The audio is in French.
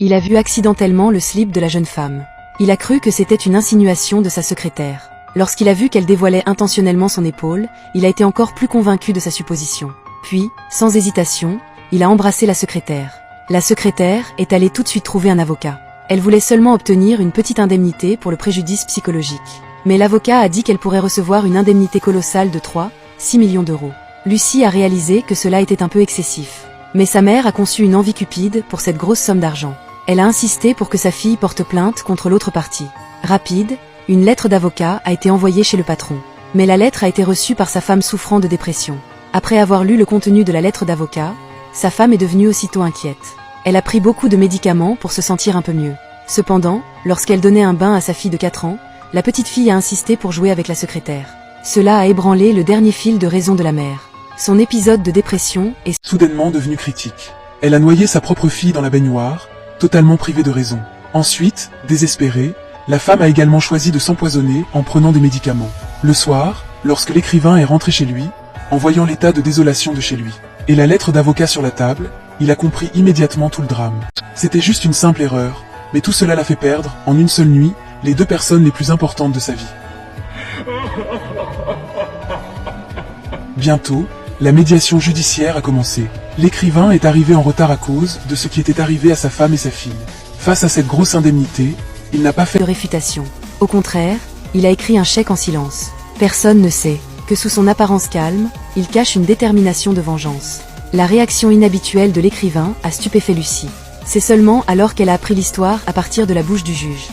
Il a vu accidentellement le slip de la jeune femme. Il a cru que c'était une insinuation de sa secrétaire. Lorsqu'il a vu qu'elle dévoilait intentionnellement son épaule, il a été encore plus convaincu de sa supposition. Puis, sans hésitation, il a embrassé la secrétaire. La secrétaire est allée tout de suite trouver un avocat. Elle voulait seulement obtenir une petite indemnité pour le préjudice psychologique. Mais l'avocat a dit qu'elle pourrait recevoir une indemnité colossale de 6 millions d'euros. Lucie a réalisé que cela était un peu excessif. Mais sa mère a conçu une envie cupide pour cette grosse somme d'argent. Elle a insisté pour que sa fille porte plainte contre l'autre partie. Rapide, une lettre d'avocat a été envoyée chez le patron. Mais la lettre a été reçue par sa femme souffrant de dépression. Après avoir lu le contenu de la lettre d'avocat, sa femme est devenue aussitôt inquiète. Elle a pris beaucoup de médicaments pour se sentir un peu mieux. Cependant, lorsqu'elle donnait un bain à sa fille de 4 ans, la petite fille a insisté pour jouer avec la secrétaire. Cela a ébranlé le dernier fil de raison de la mère. Son épisode de dépression est soudainement devenu critique. Elle a noyé sa propre fille dans la baignoire, totalement privée de raison. Ensuite, désespérée, la femme a également choisi de s'empoisonner en prenant des médicaments. Le soir, lorsque l'écrivain est rentré chez lui, en voyant l'état de désolation de chez lui, et la lettre d'avocat sur la table, il a compris immédiatement tout le drame. C'était juste une simple erreur, mais tout cela l'a fait perdre, en une seule nuit, les 2 personnes les plus importantes de sa vie. Bientôt, la médiation judiciaire a commencé. L'écrivain est arrivé en retard à cause de ce qui était arrivé à sa femme et sa fille. Face à cette grosse indemnité, il n'a pas fait de réfutation. Au contraire, il a écrit un chèque en silence. Personne ne sait que sous son apparence calme, il cache une détermination de vengeance. La réaction inhabituelle de l'écrivain a stupéfait Lucie. C'est seulement alors qu'elle a appris l'histoire à partir de la bouche du juge.